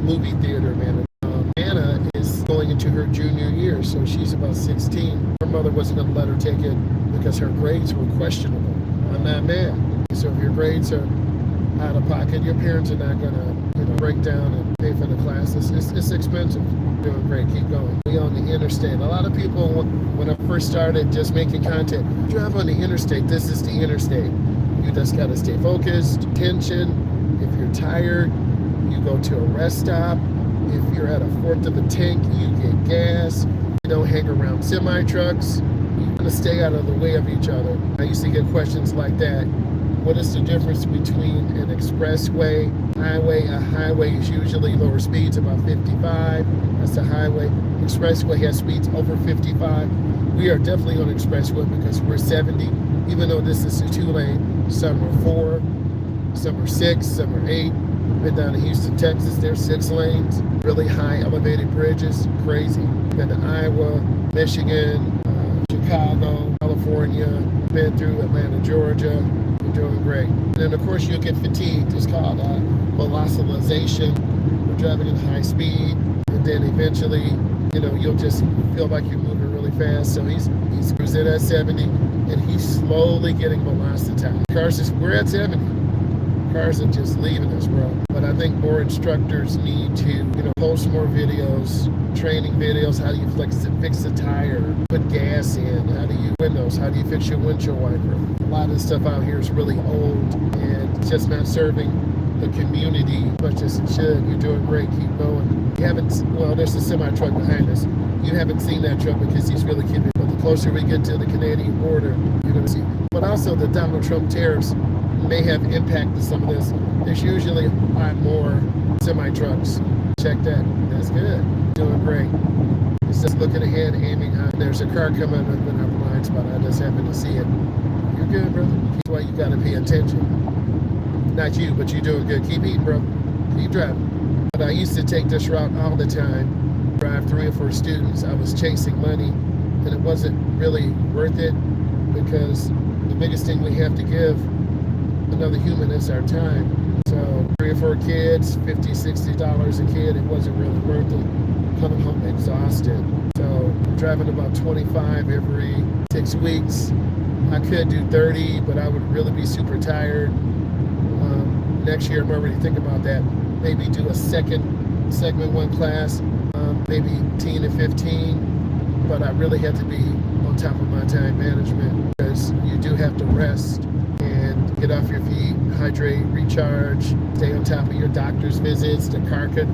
movie theater manager. Anna is going into her junior year, so she's about 16. Her mother wasn't going to let her take it because her grades were questionable. I'm not mad. So if your grades are out of pocket, your parents are not going to break down and pay for the classes. It's expensive. Doing great. Keep going. We on the interstate. A lot of people, when I first started just making content, drive on the interstate. This is the interstate. You just got to stay focused, attention. If you're tired, you go to a rest stop. If you're at a fourth of a tank, you get gas. You don't hang around semi-trucks. You want to stay out of the way of each other. I used to get questions like that. What is the difference between an expressway, highway? A highway is usually lower speeds, about 55. That's a highway. Expressway has speeds over 55. We are definitely on expressway because we're 70. Even though this is a 2-lane, some are 4, some are 6, some are 8. Been down to Houston, Texas, there's 6 lanes, really high elevated bridges, crazy. Been to Iowa, Michigan, Chicago, California, been through Atlanta, Georgia. We're doing great. And then of course you'll get fatigued. It's called velocization. We're driving at high speed, and then eventually, you'll just feel like you're moving really fast. So he's cruising at 70, and he's slowly getting velocitized. We're at 70. Cars are just leaving us, bro. But I think more instructors need to, post more videos, training videos. How do you fix a tire, put gas in? How do you windows? How do you fix your windshield wiper? A lot of the stuff out here is really old and it's just not serving the community as much as it should. You're doing great. Keep going. There's a semi-truck behind us. You haven't seen that truck because he's really keeping it. But the closer we get to the Canadian border, you're going to see. But also the Donald Trump tariffs may have impacted some of this. There's usually a lot more semi-trucks. Check that. That's good. Doing great. It's just looking ahead, aiming high. There's a car coming up in our blind spot. I just happened to see it. You're good, brother. That's why you got to pay attention. Not you, but you're doing good. Keep eating, bro. Keep driving. But I used to take this route all the time. Drive 3 or 4 students. I was chasing money, and it wasn't really worth it because the biggest thing we have to give another human is our time. So 3 or 4 kids, $50, $60 a kid, it wasn't really worth it. Coming home exhausted. So I'm driving about 25 every 6 weeks. I could do 30, but I would really be super tired. Next year, I'm already thinking about that. Maybe do a second segment 1 class, maybe 10 to 15. But I really have to be on top of my time management because you do have to rest and get off your feet, hydrate, recharge, stay on top of your doctor's visits. The car could,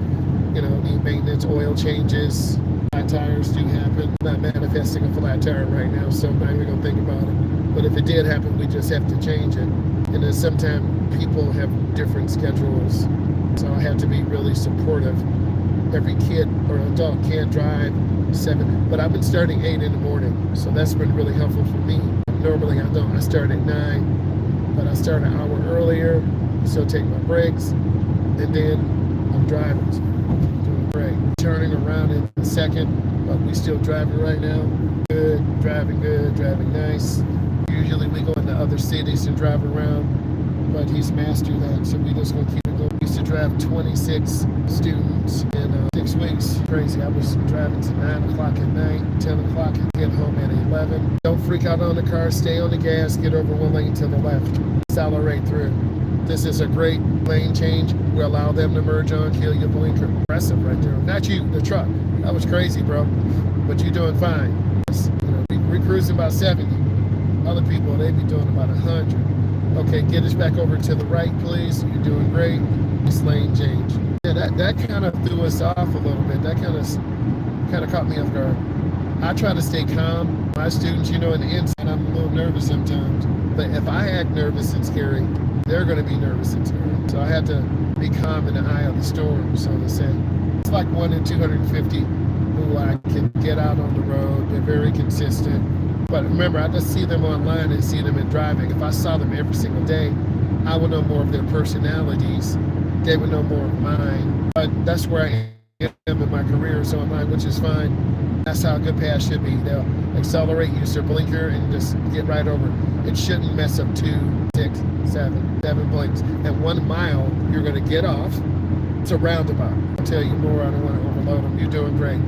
need maintenance, oil changes. Flat tires do happen. I'm not manifesting a flat tire right now, so I'm not even gonna think about it. But if it did happen, we just have to change it. And then sometimes people have different schedules, so I have to be really supportive. Every kid or adult can't drive 7, but I've been starting 8 in the morning, so that's been really helpful for me. Normally I don't. I start at 9, but I start an hour earlier, so take my breaks, and then I'm driving. Doing great. Turning around in a second, but we still driving right now. Good, driving nice. Usually we go into other cities and drive around, but he's mastered that, so we just gonna keep it going. We used to drive 26 students in 6 weeks. Crazy. I was driving to 9 o'clock at night, 10 o'clock, and get home at 11. Don't freak out on the car, stay on the gas, get over 1 lane to the left, accelerate through. This is a great lane change. We allow them to merge on, kill your blinker. Impressive right there. Not you, the truck. That was crazy, bro. But you're doing fine. We're cruising about 70. Other people, they be doing about 100. Okay, get us back over to the right, please. You're doing great. This lane change. Yeah, that kind of threw us off a little bit. That kind of caught me off guard. I try to stay calm. My students, in the inside, I'm a little nervous sometimes. But if I act nervous and scary, they're going to be nervous and scary. So I have to be calm in the eye of the storm, so to say. It's like 1 in 250 who I can get out on the road. They're very consistent. But remember, I just see them online and see them in driving. If I saw them every single day, I would know more of their personalities. They would know more of mine. But that's where I am in my career, so online, which is fine. That's how a good pass should be. They'll accelerate, use their blinker, and just get right over. It shouldn't mess up 2, 6, 7 blinks. At 1 mile, you're going to get off. It's a roundabout. I'll tell you more. I don't want to overload them. You're doing great.